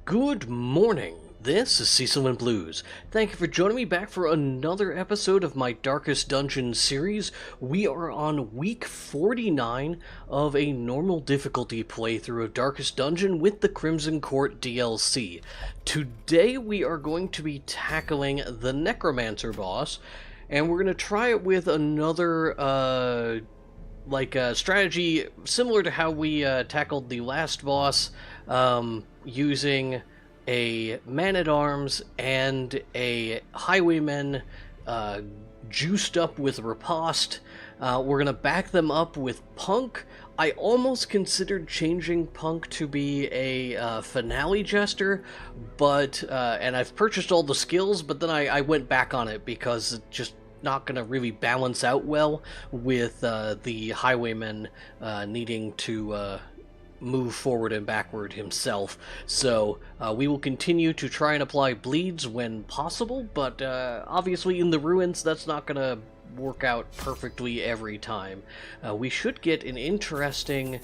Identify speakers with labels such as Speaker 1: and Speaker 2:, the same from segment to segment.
Speaker 1: Good morning. This is Cecil and Blues. Thank you for joining me back for another episode of my Darkest Dungeon series. We are on week 49 of a normal difficulty playthrough of Darkest Dungeon with the Crimson Court DLC. Today we are going to be tackling the Necromancer boss, and we're going to try it with another strategy similar to how we tackled the last boss, using a man-at-arms and a highwayman juiced up with riposte. We're going to back them up with Punk. I almost considered changing Punk to be a finale jester, but and I've purchased all the skills, but then I went back on it because it just not going to really balance out well with the highwayman needing to move forward and backward himself. So we will continue to try and apply bleeds when possible, but obviously in the ruins that's not going to work out perfectly every time. We should get an interesting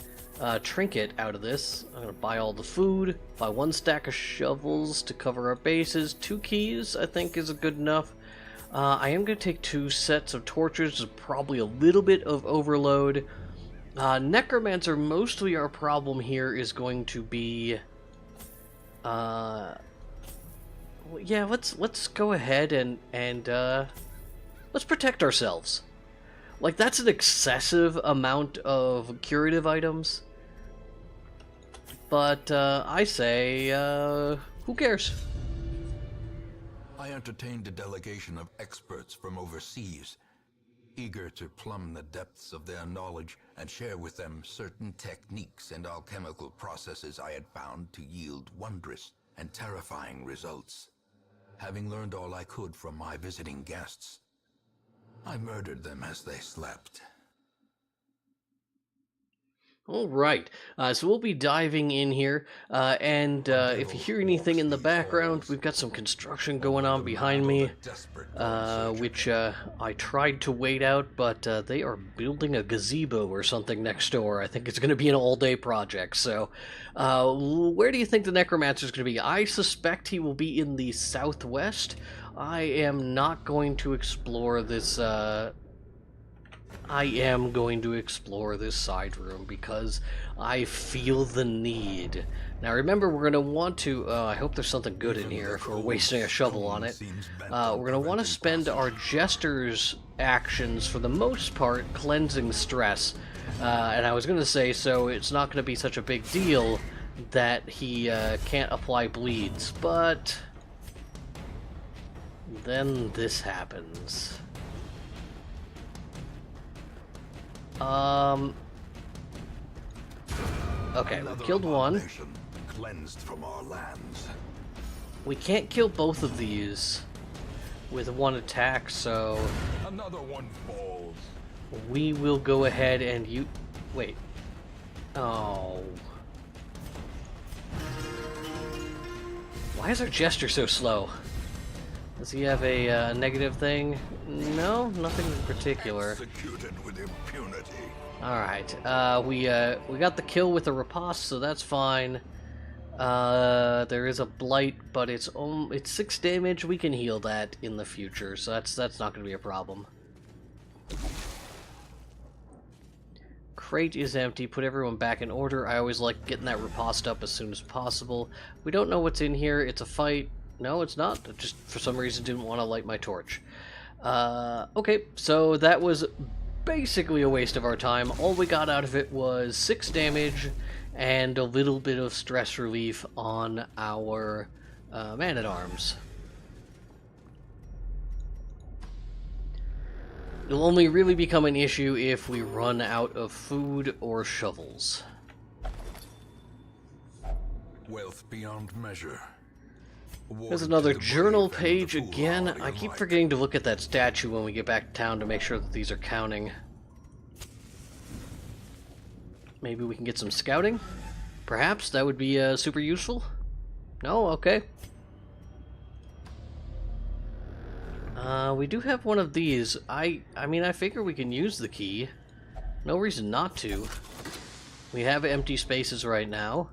Speaker 1: trinket out of this. I'm going to buy all the food, buy 1 stack of shovels to cover our bases. 2 keys I think is good enough. I am going to take 2 sets of torches, probably a little bit of overload. Necromancer, mostly our problem here is going to be, yeah, let's go ahead and let's protect ourselves. Like, that's an excessive amount of curative items, but I say, who cares?
Speaker 2: I entertained a delegation of experts from overseas, eager to plumb the depths of their knowledge and share with them certain techniques and alchemical processes I had found to yield wondrous and terrifying results. Having learned all I could from my visiting guests, I murdered them as they slept.
Speaker 1: Alright, so we'll be diving in here, and if you hear anything in the background, we've got some construction going on behind me, which I tried to wait out, but they are building a gazebo or something next door. I think it's going to be an all-day project, so where do you think the Necromancer is going to be? I suspect he will be in the southwest. I am not going to explore this, I am going to explore this side room because I feel the need. Now remember, we're going to want to, I hope there's something good in here if we're wasting a shovel on it. We're going to want to spend our Jester's actions, for the most part, cleansing stress. And I was going to say, so it's not going to be such a big deal that he can't apply bleeds, but then this happens. Okay, we killed one.
Speaker 2: Cleansed from our lands.
Speaker 1: We can't kill both of these with 1 attack, so
Speaker 2: Another one falls.
Speaker 1: we will go ahead and wait. Oh. Why is our Jester so slow? Does he have a negative thing? No, nothing in particular.
Speaker 2: Executed with impunity.
Speaker 1: Alright, we got the kill with a riposte, so that's fine. There is a blight, but it's 6 damage. We can heal that in the future, so that's not going to be a problem. Crate is empty. Put everyone back in order. I always like getting that riposte up as soon as possible. We don't know what's in here. It's a fight. No, it's not. I just, for some reason, didn't want to light my torch. Okay, so that was basically a waste of our time. All we got out of it was 6 damage and a little bit of stress relief on our man-at-arms. It'll only really become an issue if we run out of food or shovels.
Speaker 2: Wealth beyond measure.
Speaker 1: There's another journal page again. I keep forgetting to look at that statue when we get back to town to make sure that these are counting. Maybe we can get some scouting? Perhaps that would be super useful? No? Okay. We do have one of these. I mean, I figure we can use the key. No reason not to. We have empty spaces right now.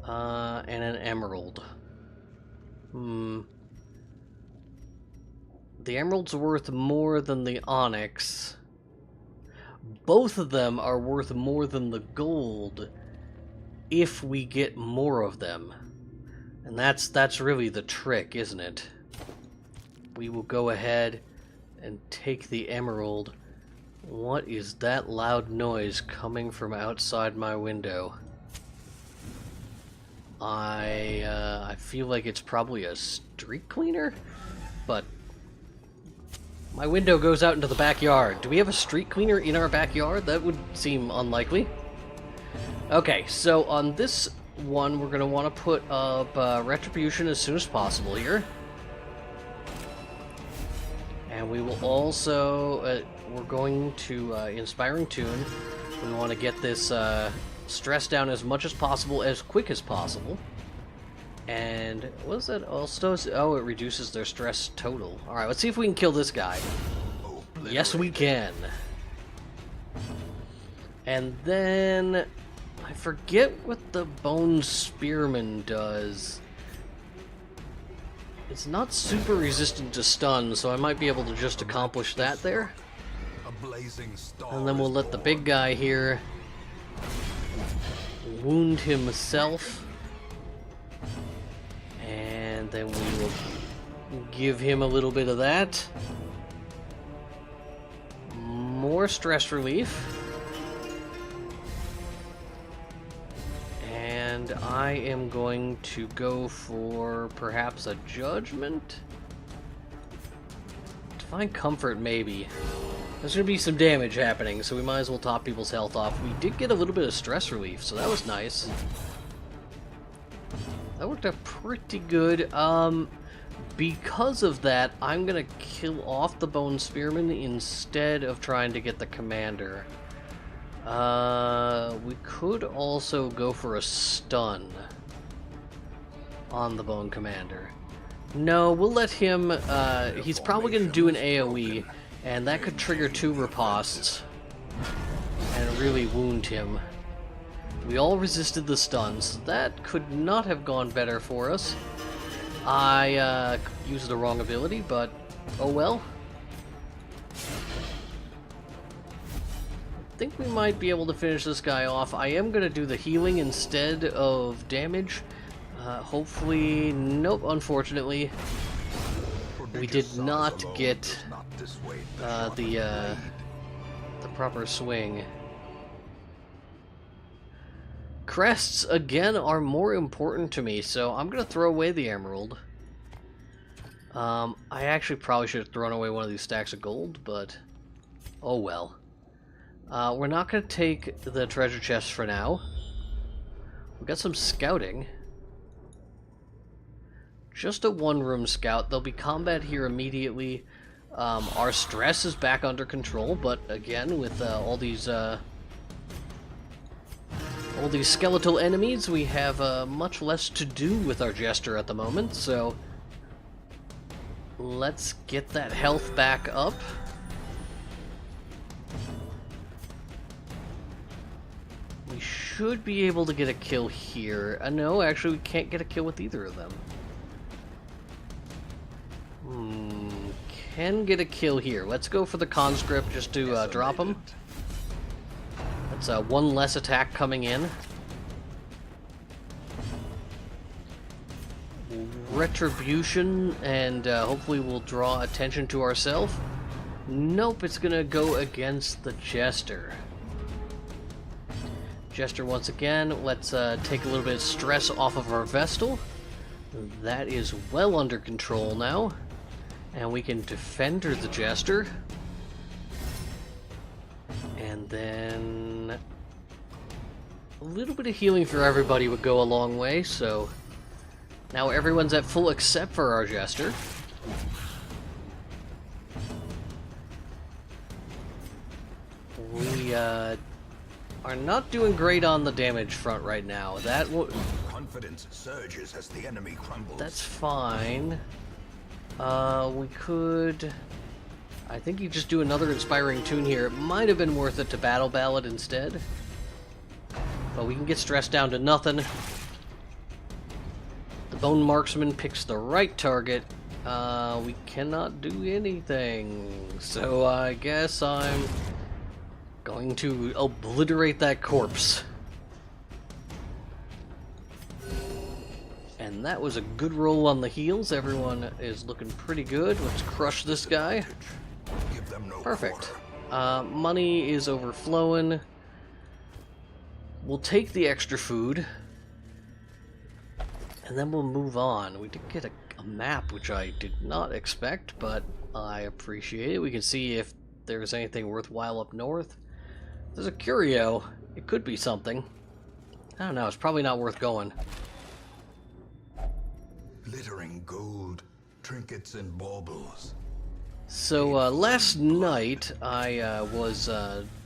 Speaker 1: And an emerald. The emerald's worth more than the onyx. Both of them are worth more than the gold if we get more of them. And that's really the trick, isn't it? We will go ahead and take the emerald. What is that loud noise coming from outside my window? I feel like it's probably a street cleaner, but my window goes out into the backyard. Do we have a street cleaner in our backyard? That would seem unlikely. Okay, so on this one, we're going to want to put up retribution as soon as possible here. And we will also, we're going to Inspiring Tune. We want to get this stress down as much as possible, as quick as possible. And what is that also? Oh, it reduces their stress total. Alright, let's see if we can kill this guy. Yes, we can. And then I forget what the Bone Spearman does. It's not super resistant to stun, so I might be able to just accomplish that there. And then we'll let the big guy here wound himself. And then we will give him a little bit of that. More stress relief. And I am going to go for perhaps a judgment. Divine comfort, maybe. There's going to be some damage happening, so we might as well top people's health off. We did get a little bit of stress relief, so that was nice. That worked out pretty good. Because of that, I'm going to kill off the Bone Spearman instead of trying to get the commander. We could also go for a stun on the Bone Commander. No, we'll let him, he's probably going to do an AoE, and that could trigger 2 riposts and really wound him. We all resisted the stuns, so that could not have gone better for us. I used the wrong ability, but oh well. I think we might be able to finish this guy off. I am going to do the healing instead of damage. Hopefully, nope, unfortunately. We did not get the proper swing. Crests, again, are more important to me, so I'm going to throw away the emerald. I actually probably should have thrown away one of these stacks of gold, but oh well. We're not going to take the treasure chest for now. We've got some scouting. Just a one-room scout. There'll be combat here immediately. Our stress is back under control, but again, with all these skeletal enemies, we have much less to do with our jester at the moment, so let's get that health back up. We should be able to get a kill here. No, actually we can't get a kill with either of them. Can get a kill here. Let's go for the conscript just to drop him. That's one less attack coming in. Retribution, and hopefully we'll draw attention to ourselves. Nope, it's gonna go against the Jester. Jester once again. Let's take a little bit of stress off of our Vestal. That is well under control now. And we can defender the Jester. And then a little bit of healing for everybody would go a long way, so now everyone's at full except for our Jester. We are not doing great on the damage front right now.
Speaker 2: Confidence surges as the enemy crumbles.
Speaker 1: That's fine. We could... I think you just do another Inspiring Tune here. It might have been worth it to Battle Ballad instead. But we can get stressed down to nothing. Bone Marksman picks the right target, we cannot do anything. So I guess I'm going to obliterate that corpse. And that was a good roll on the heels. Everyone is looking pretty good. Let's crush this guy. Perfect. Money is overflowing. We'll take the extra food. And then we'll move on. We did get a map, which I did not expect, but I appreciate it. We can see if there's anything worthwhile up north. There's a curio. It could be something. I don't know. It's probably not worth going.
Speaker 2: Glittering gold, trinkets and baubles.
Speaker 1: So last night I was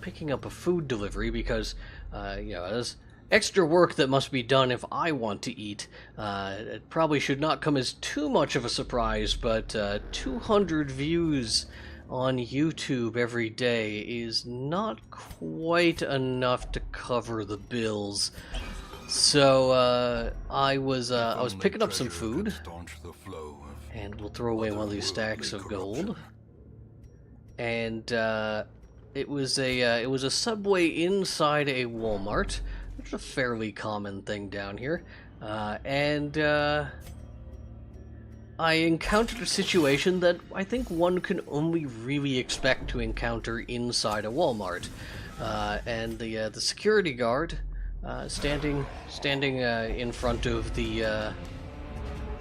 Speaker 1: picking up a food delivery because you know, there's extra work that must be done if I want to eat. It probably should not come as too much of a surprise, but 200 views on YouTube every day is not quite enough to cover the bills. So I was picking up some food, and we'll throw away one of these stacks of gold. And it was a Subway inside a Walmart, which is a fairly common thing down here. And I encountered a situation that I think one can only really expect to encounter inside a Walmart. And the security guard, standing in front of the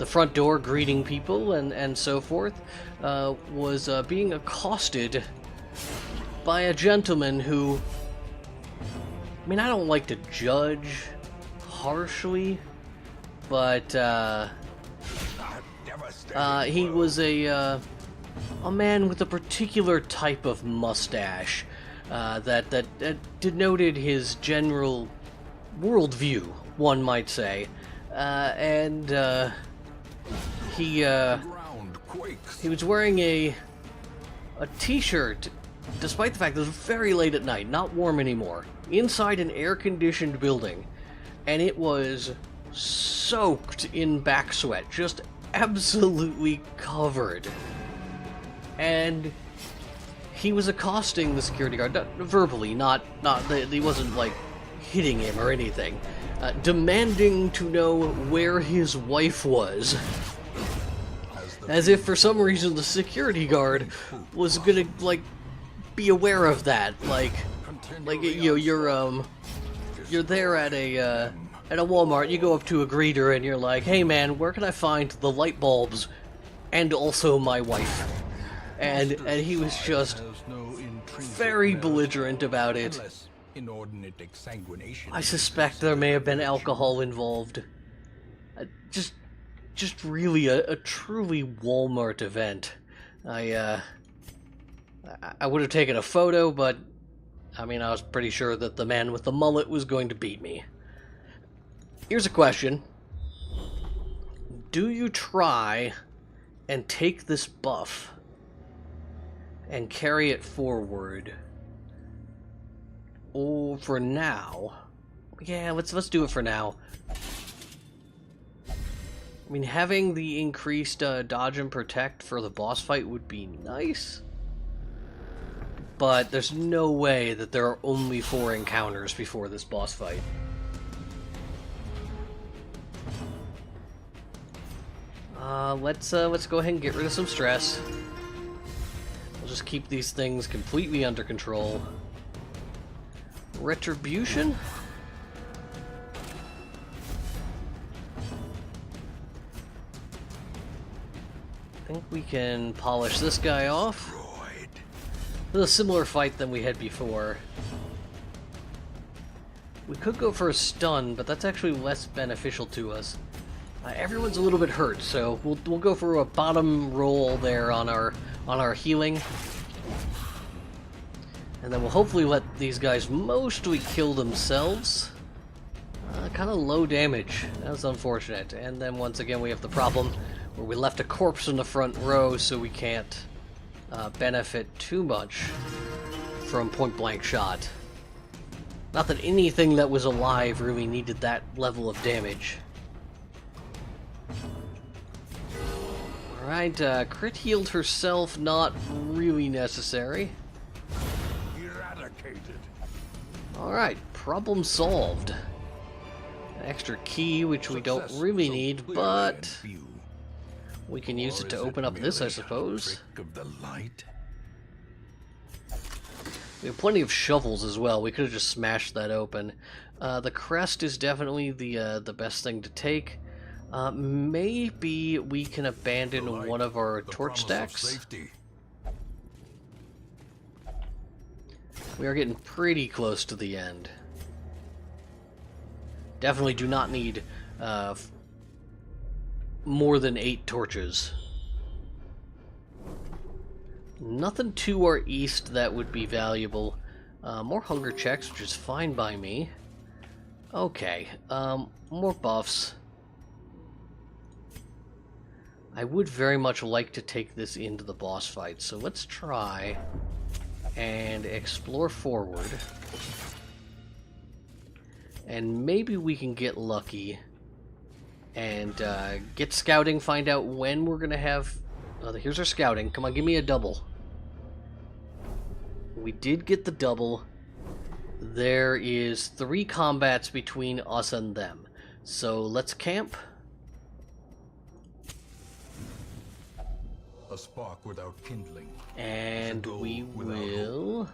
Speaker 1: front door, greeting people and so forth, was being accosted by a gentleman who, I mean, I don't like to judge harshly, but he was a man with a particular type of mustache that denoted his general worldview, one might say, and he was wearing a t-shirt, despite the fact that it was very late at night, not warm anymore, inside an air-conditioned building, and it was soaked in back sweat, just absolutely covered. And he was accosting the security guard, verbally, not he wasn't like hitting him or anything, demanding to know where his wife was, as if for some reason the security guard was gonna like be aware of that. Like you know, you're there at a Walmart, you go up to a greeter and you're like, "Hey man, where can I find the light bulbs and also my wife?" And he was just very belligerent about it. I suspect there may have been alcohol involved. Just really a truly Walmart event. I would have taken a photo, but I mean, I was pretty sure that the man with the mullet was going to beat me. Here's a question. Do you try and take this buff and carry it forward? Or for now? Yeah, let's do it for now. I mean, having the increased dodge and protect for the boss fight would be nice, but there's no way that there are only 4 encounters before this boss fight. Let's go ahead and get rid of some stress. We'll just keep these things completely under control. Retribution? I think we can polish this guy off. This is a similar fight than we had before. We could go for a stun, but that's actually less beneficial to us. Everyone's a little bit hurt, so we'll go for a bottom roll there on our healing. And then we'll hopefully let these guys mostly kill themselves. Kind of low damage. That's unfortunate. And then once again we have the problem where we left a corpse in the front row, so we can't benefit too much from point-blank shot. Not that anything that was alive really needed that level of damage. Alright, crit healed herself, not really necessary.
Speaker 2: Eradicated.
Speaker 1: Alright, problem solved. An extra key, which we don't really need, but we can use it to open up this, I suppose.
Speaker 2: Of the light?
Speaker 1: We have plenty of shovels as well. We could have just smashed that open. The crest is definitely the best thing to take. Maybe we can abandon one of our torch stacks. We are getting pretty close to the end. Definitely do not need more than 8 torches. Nothing to our east that would be valuable. More hunger checks, which is fine by me. Okay, more buffs. I would very much like to take this into the boss fight, so let's try and explore forward. And maybe we can get lucky and get scouting, find out when we're going to have... here's our scouting. Come on, give me a double. We did get the double. There is 3 combats between us and them. So let's camp.
Speaker 2: A spark without kindling.
Speaker 1: And we will...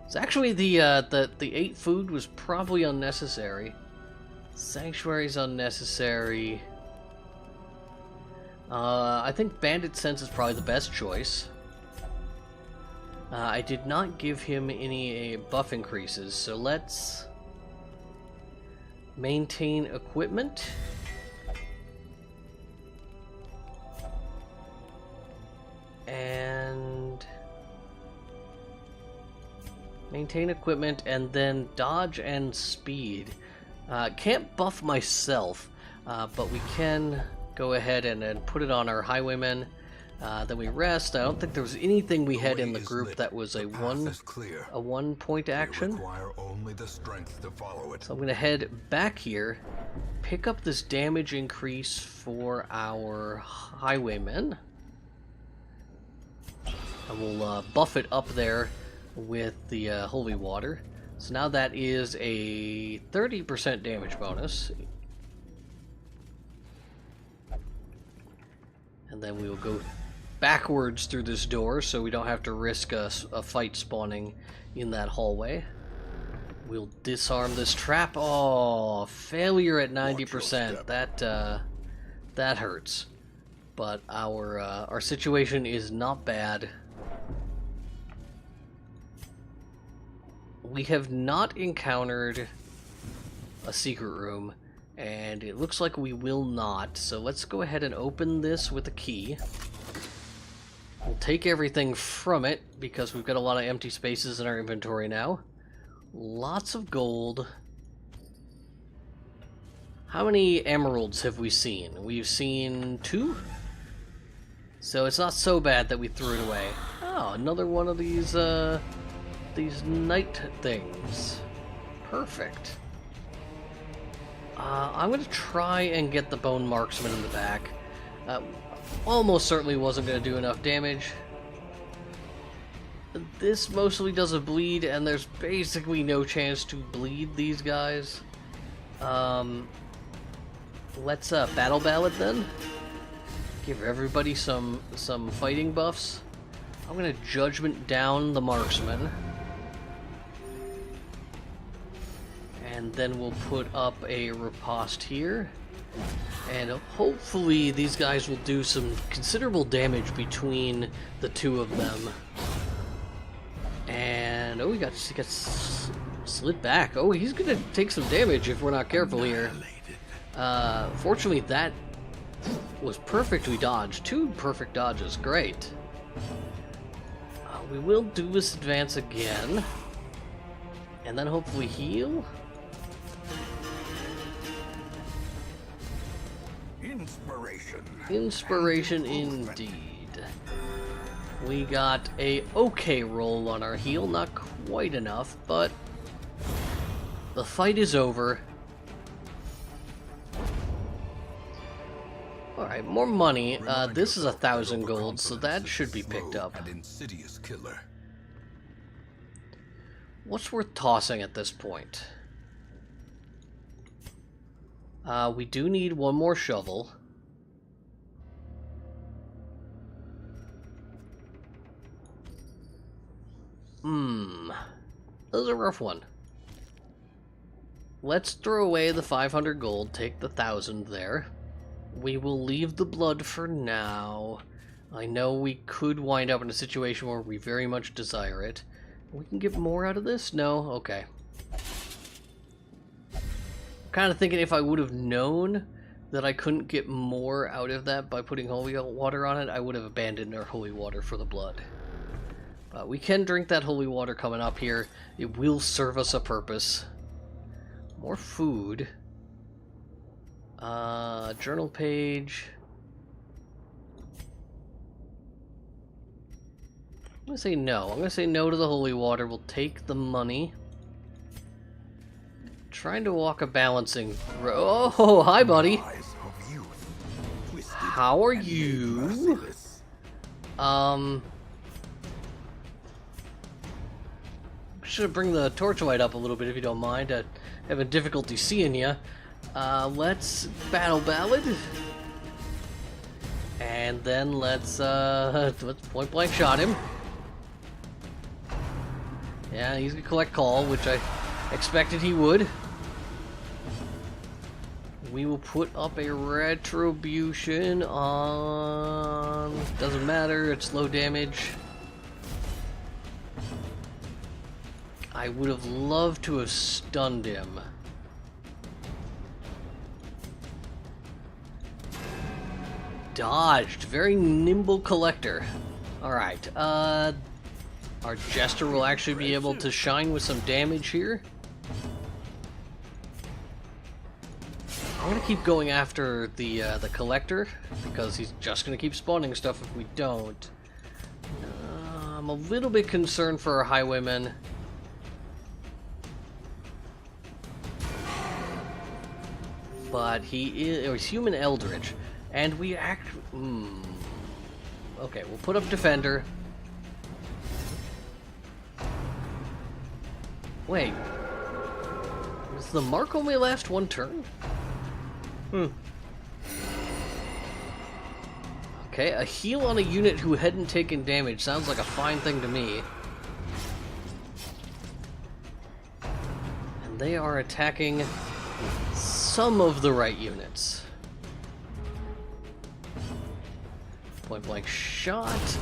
Speaker 1: So actually the 8 food was probably unnecessary. Sanctuary's unnecessary. I think Bandit Sense is probably the best choice. I did not give him any buff increases, so let's maintain equipment. And maintain equipment, and then dodge and speed. Can't buff myself, but we can go ahead and put it on our highwaymen. Then we rest. I don't think there was anything we had in the group that was a one point action.
Speaker 2: Only the strength to follow it.
Speaker 1: So I'm going to head back here, pick up this damage increase for our highwaymen, and we'll buff it up there with the holy water. So now that is a 30% damage bonus. And then we will go backwards through this door so we don't have to risk a fight spawning in that hallway. We'll disarm this trap. Oh, failure at 90%. That hurts. But our situation is not bad. We have not encountered a secret room, and it looks like we will not. So let's go ahead and open this with a key. We'll take everything from it because we've got a lot of empty spaces in our inventory now. Lots of gold. How many emeralds have we seen? We've seen 2? So it's not so bad that we threw it away. Oh, another one of these night things. Perfect. I'm going to try and get the bone marksman in the back. Almost certainly wasn't going to do enough damage. This mostly does a bleed, and there's basically no chance to bleed these guys. Let's battle ballad then. Give everybody some fighting buffs. I'm going to judgment down the marksman. And then we'll put up a riposte here. And hopefully these guys will do some considerable damage between the 2 of them. And oh, he got slid back. Oh, he's gonna take some damage if we're not careful here. Fortunately, that was perfectly dodged. 2 perfect dodges. Great. We will do this advance again, and then hopefully heal. Inspiration indeed. We got a okay roll on our heal, not quite enough, but the fight is over. Alright, more money.
Speaker 2: Remind
Speaker 1: This is
Speaker 2: yourself that
Speaker 1: 1,000 gold, so that
Speaker 2: overconfidence is
Speaker 1: should
Speaker 2: a
Speaker 1: be picked
Speaker 2: slow
Speaker 1: up.
Speaker 2: and insidious killer.
Speaker 1: What's worth tossing at this point? We do need one more shovel. This is a rough one. Let's throw away the 500 gold, take the 1,000 there. We will leave the blood for now. I know we could wind up in a situation where we very much desire it. We can get more out of this? No? Okay. Kind of thinking if I would have known that I couldn't get more out of that by putting holy water on it, I would have abandoned our holy water for the blood. But we can drink that holy water coming up here. It will serve us a purpose. More food. Journal page. I'm gonna say no. I'm gonna say no to the holy water. We'll take the money. Trying to walk a balancing road. Oh, hi, buddy. How are you? Should bring the torchlight up a little bit if you don't mind. Having difficulty seeing you. Let's battle ballad. And then let's point blank shot him. Yeah, he's gonna collect call, which I expected he would. We will put up a retribution on... doesn't matter, it's low damage. I would have loved to have stunned him. Dodged. Very nimble collector. Alright, our jester will actually be able to shine with some damage here. I'm gonna keep going after the collector, because he's just gonna keep spawning stuff if we don't. I'm a little bit concerned for our highwaymen. But he's human eldritch, and we act. Okay, we'll put up defender. Wait, does the mark only last one turn? Okay, a heal on a unit who hadn't taken damage sounds like a fine thing to me. And they are attacking some of the right units. Point blank shot.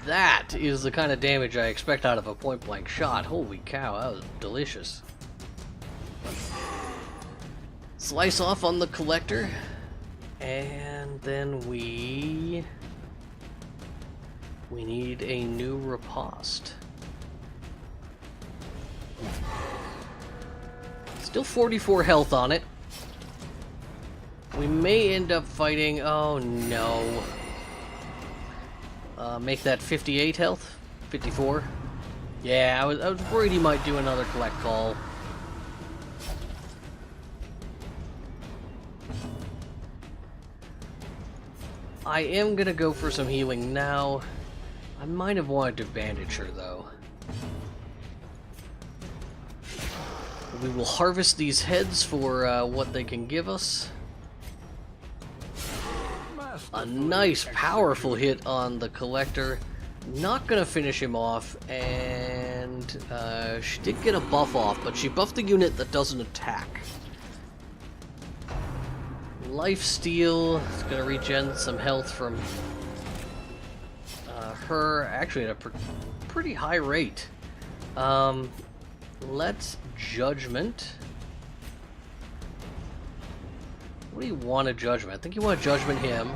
Speaker 1: That is the kind of damage I expect out of a point blank shot. Holy cow, that was delicious. Slice off on the collector, and then we need a new riposte. Still 44 health on it. We may end up fighting. Oh no. Make that 58 health? 54? Yeah, I was worried he might do another collect call. I am gonna go for some healing now. I might have wanted to bandage her though. We will harvest these heads for what they can give us. A nice, powerful hit on the collector. Not gonna finish him off, and she did get a buff off, but she buffed the unit that doesn't attack. Lifesteal is gonna regen some health from her, actually at a pretty high rate. Let's judgment. What do you want to judgment? I think you want to judgment him.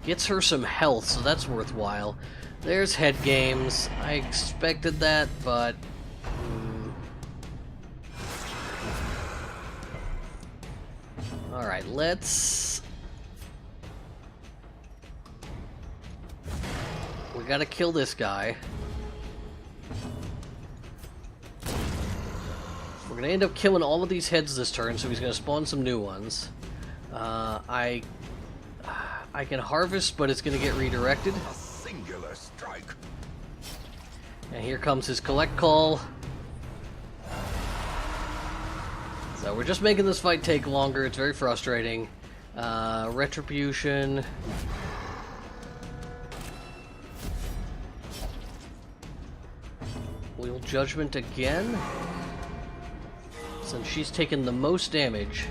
Speaker 1: Gets her some health, so that's worthwhile. There's head games. I expected that, but alright, let's... We gotta kill this guy. We're going to end up killing all of these heads this turn, so he's going to spawn some new ones. I can harvest, but it's going to get redirected.
Speaker 2: A singular strike.
Speaker 1: And here comes his collect call. So we're just making this fight take longer. It's very frustrating. Retribution. Wheel Judgment again. Since she's taken the most damage.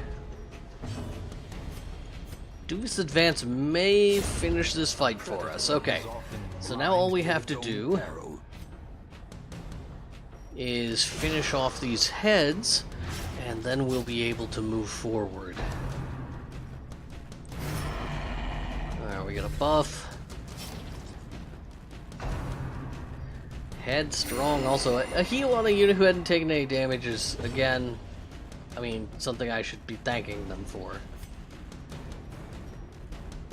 Speaker 1: Duvis Advance may finish this fight for us. Okay. So now all we have to do is finish off these heads, and then we'll be able to move forward. Alright, we got a buff. Headstrong, also a heal on a unit who hadn't taken any damage is, again, I mean, something I should be thanking them for.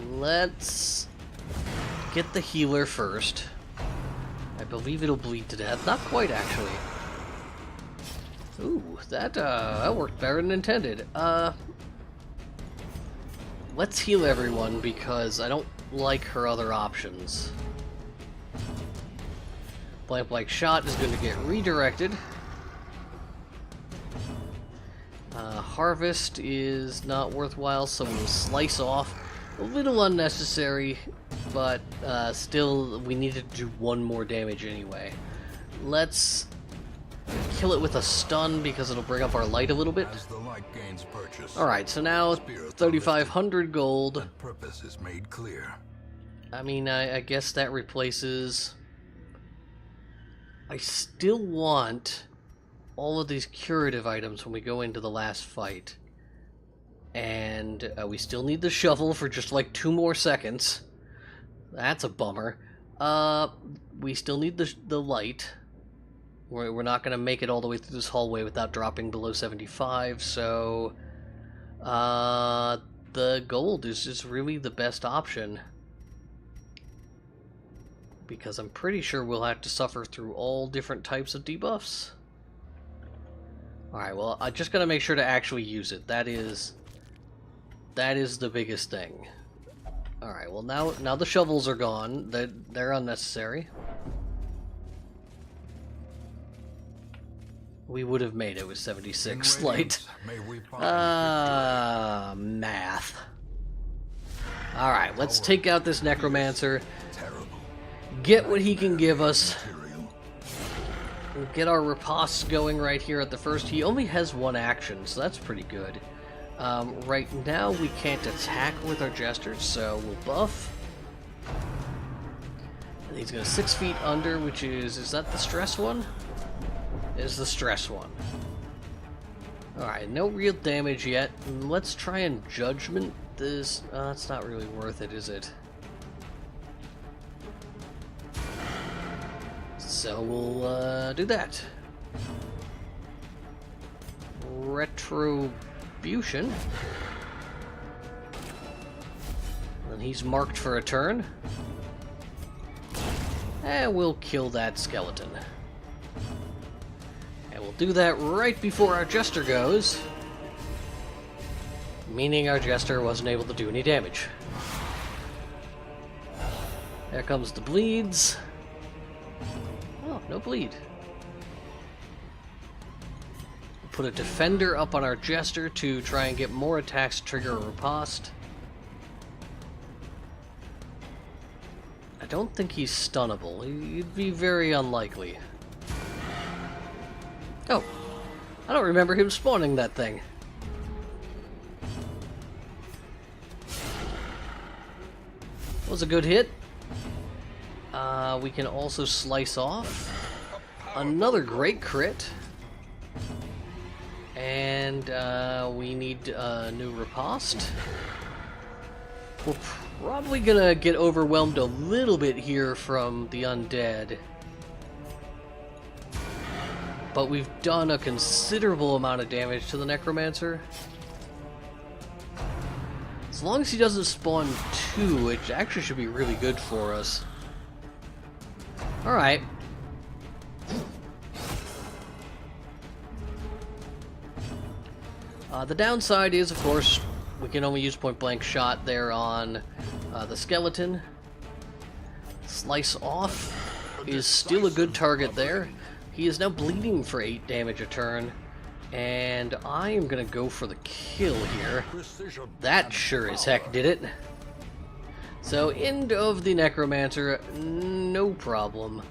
Speaker 1: Let's get the healer first. I believe it'll bleed to death. Not quite, actually. Ooh, that worked better than intended. Let's heal everyone because I don't like her other options. Blank shot is going to get redirected. Harvest is not worthwhile, so we'll slice off. A little unnecessary, but still, we need to do one more damage anyway. Let's kill it with a stun because it'll bring up our light a little bit.
Speaker 2: As the light gains purchase,
Speaker 1: Alright, so now 3,500 gold.
Speaker 2: and purpose is made clear.
Speaker 1: I mean, I guess that replaces... I still want all of these curative items when we go into the last fight. And we still need the shovel for just like 2 more seconds. That's a bummer. We still need the light. We're not going to make it all the way through this hallway without dropping below 75, so... the gold is just really the best option. Because I'm pretty sure we'll have to suffer through all different types of debuffs. Alright, well, I just gotta make sure to actually use it. That is the biggest thing. Alright, well now the shovels are gone. They're unnecessary. We would have made it with 76 light. Math. Alright, let's take out this necromancer. Get what he can give us. We'll get our riposte going right here at the first. He only has 1 action, so that's pretty good. Right now we can't attack with our jesters, so we'll buff. And he's going 6 feet under, which is that the stress one? It is the stress one. Alright, no real damage yet. Let's try and judgment this. It's not really worth it, is it? So we'll do that. Retribution. And he's marked for a turn. And we'll kill that skeleton. And we'll do that right before our jester goes. Meaning our jester wasn't able to do any damage. There comes the bleeds. Oh, no bleed. We'll put a defender up on our jester to try and get more attacks to trigger a riposte. I don't think he's stunnable. He'd be very unlikely. Oh, I don't remember him spawning that thing. Was a good hit. We can also slice off. Another great crit. And we need a new riposte. We're probably gonna get overwhelmed a little bit here from the undead. But we've done a considerable amount of damage to the necromancer. As long as he doesn't spawn 2, it actually should be really good for us. Alright. The downside is, of course, we can only use point-blank shot there on the skeleton. Slice off is still a good target there. He is now bleeding for 8 damage a turn, and I am going to go for the kill here. That sure as heck did it. So, end of the Necromancer, no problem.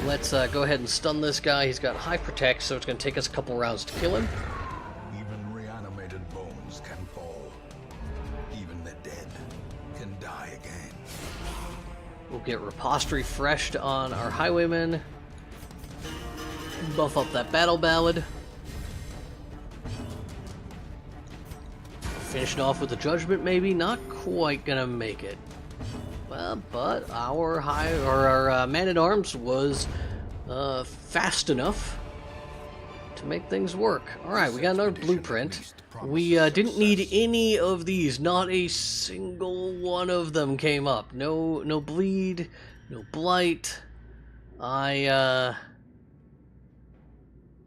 Speaker 1: Let's go ahead and stun this guy. He's got high protect, so it's going to take us a couple rounds to kill him.
Speaker 2: Even reanimated bones can fall. Even the dead can die again.
Speaker 1: We'll get Repository Freshed on our Highwayman. Buff up that Battle Ballad. Finishing off with the Judgment, maybe. Not quite gonna make it. Well, but our Man-at-Arms was fast enough to make things work. Alright, we got another blueprint. We didn't need any of these. Not a single one of them came up. No bleed, no blight. All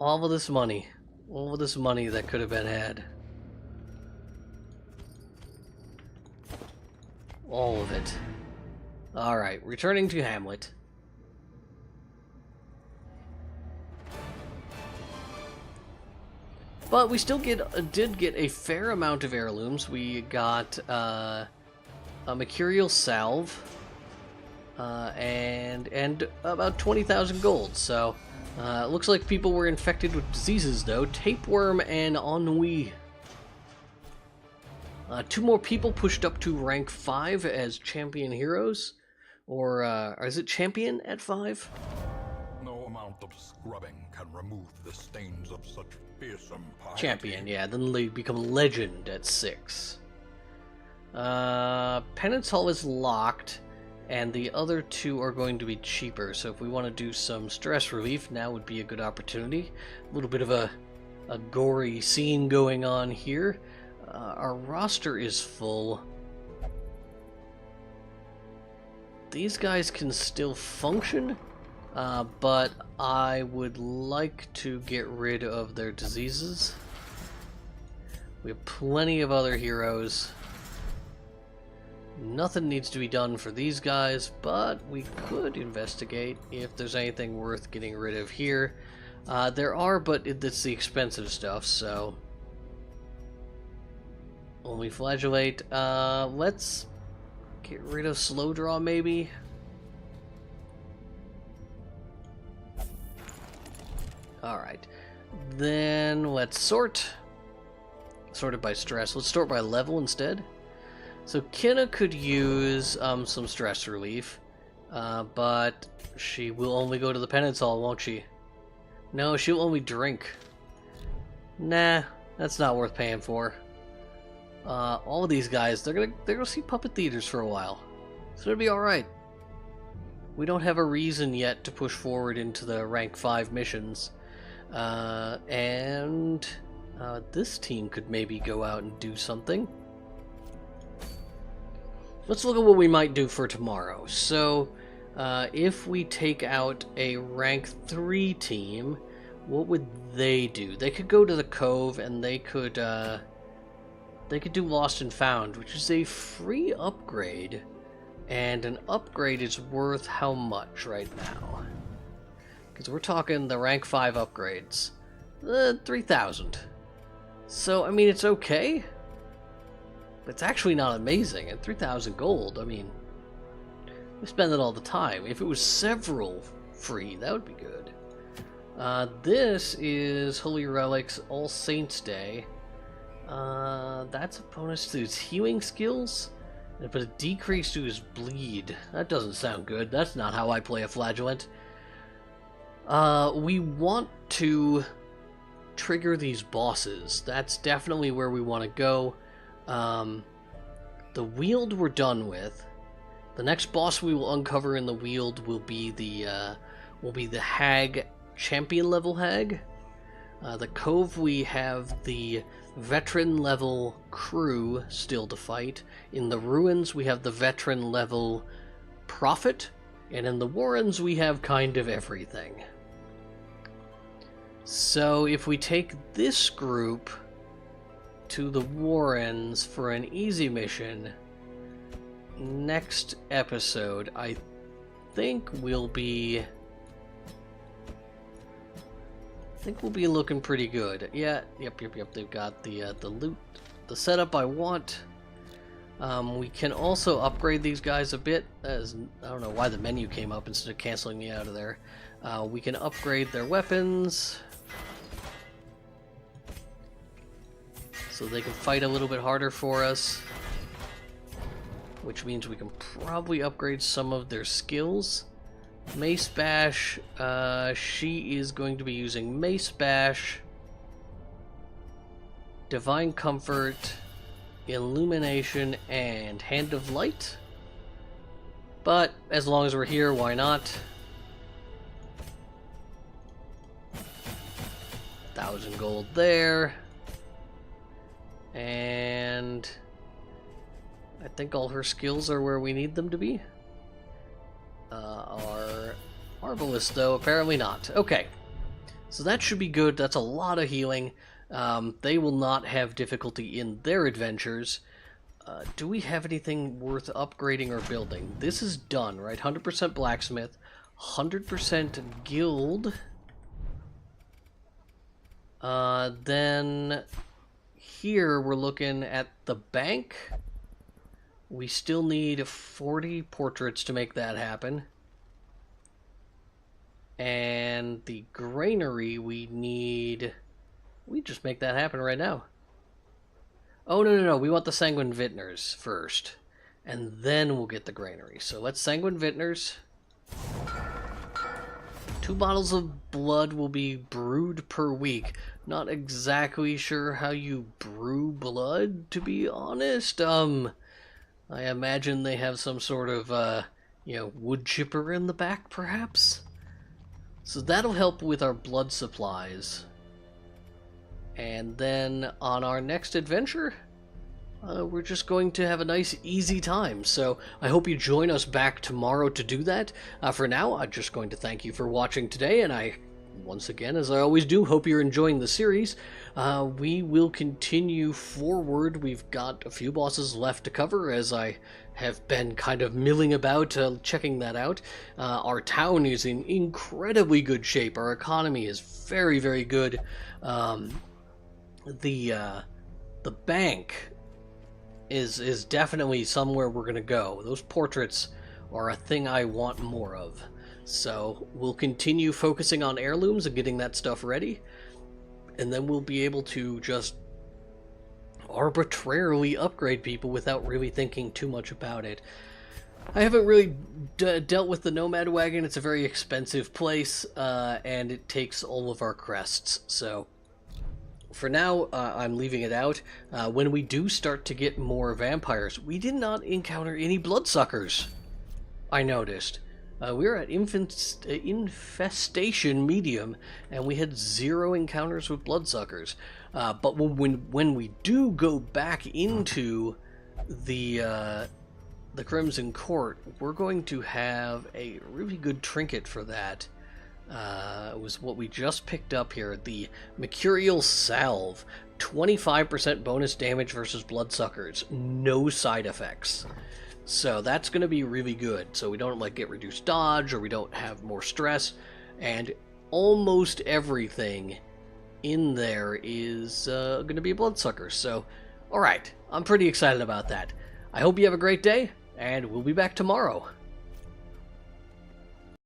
Speaker 1: of this money that could have been had. All of it. Alright, returning to Hamlet. But we still did get a fair amount of heirlooms. We got a mercurial salve and about 20,000 gold. So it looks like people were infected with diseases though. Tapeworm and ennui. 2 more people pushed up to rank 5 as champion heroes. Or is it champion at 5?
Speaker 2: No amount of scrubbing can remove the stains of such fearsome piety.
Speaker 1: Champion, yeah, then they become legend at 6. Penance Hall is locked, and the other 2 are going to be cheaper, so if we want to do some stress relief, now would be a good opportunity. A little bit of a gory scene going on here. Our roster is full. These guys can still function, but I would like to get rid of their diseases. We have plenty of other heroes. Nothing needs to be done for these guys, but we could investigate if there's anything worth getting rid of here. There are, but it's the expensive stuff, so... Only flagellate. Let's get rid of slow draw, maybe. Alright. Then let's sort. Sorted by stress. Let's sort by level instead. So Kinna could use some stress relief. But she will only go to the penance hall, won't she? No, she'll only drink. Nah, that's not worth paying for. All of these guys, they're gonna see puppet theaters for a while, so it'll be all right. We don't have a reason yet to push forward into the rank 5 missions, and this team could maybe go out and do something. Let's look at what we might do for tomorrow. So, if we take out a rank 3 team, what would they do? They could go to the Cove, and they could do Lost and Found, which is a free upgrade. And an upgrade is worth how much right now? Because we're talking the rank 5 upgrades. 3,000. So, I mean, it's okay. But it's actually not amazing. And 3,000 gold, I mean, we spend it all the time. If it was several free, that would be good. This is Holy Relics All Saints Day. That's a bonus to his healing skills, but a decrease to his bleed. That doesn't sound good. That's not how I play a flagellant. We want to trigger these bosses. That's definitely where we want to go. The Weald we're done with. The next boss we will uncover in the Weald will be the Hag, champion level Hag. The Cove, we have the veteran level crew still to fight. In the Ruins, we have the veteran level Prophet. And in the Warrens, we have kind of everything. So if we take this group, to the Warrens for an easy mission. Next episode, I think we'll be looking pretty good. Yeah, yep. They've got the loot, the setup I want. We can also upgrade these guys a bit. As I don't know why the menu came up instead of canceling me out of there. We can upgrade their weapons so they can fight a little bit harder for us, which means we can probably upgrade some of their skills. Mace Bash, she is going to be using Mace Bash, Divine Comfort, Illumination, and Hand of Light. But as long as we're here, why not? 1,000 gold there. And I think all her skills are where we need them to be. Are Marvelous, though? Apparently not. Okay. So that should be good. That's a lot of healing. They will not have difficulty in their adventures. Do we have anything worth upgrading or building? This is done, right? 100% blacksmith, 100% guild. Then here we're looking at the bank. We still need 40 portraits to make that happen. And the granary we just make that happen right now. Oh, no. We want the Sanguine Vintners first. And then we'll get the granary. So let's Sanguine Vintners. 2 bottles of blood will be brewed per week. Not exactly sure how you brew blood, to be honest. I imagine they have some sort of, wood chipper in the back, perhaps? So that'll help with our blood supplies. And then on our next adventure, we're just going to have a nice, easy time. So I hope you join us back tomorrow to do that. For now, I'm just going to thank you for watching today, and I, once again, as I always do, hope you're enjoying the series. We will continue forward. We've got a few bosses left to cover, as I have been kind of milling about, checking that out. Our town is in incredibly good shape. Our economy is very, very good. The bank is definitely somewhere we're gonna go. Those portraits are a thing I want more of. So we'll continue focusing on heirlooms and getting that stuff ready, and then we'll be able to just arbitrarily upgrade people without really thinking too much about it. I haven't really dealt with the Nomad Wagon. It's a very expensive place, and it takes all of our crests. So for now, I'm leaving it out. When we do start to get more vampires, we did not encounter any bloodsuckers, I noticed. We were at Infestation Medium, and we had 0 encounters with bloodsuckers. But when we do go back into the Crimson Court, we're going to have a really good trinket for that. It was what we just picked up here, the Mercurial Salve. 25% bonus damage versus bloodsuckers, no side effects. So that's going to be really good. So we don't get reduced dodge, or we don't have more stress, and almost everything in there is going to be a bloodsucker. So, alright, I'm pretty excited about that. I hope you have a great day, and we'll be back tomorrow.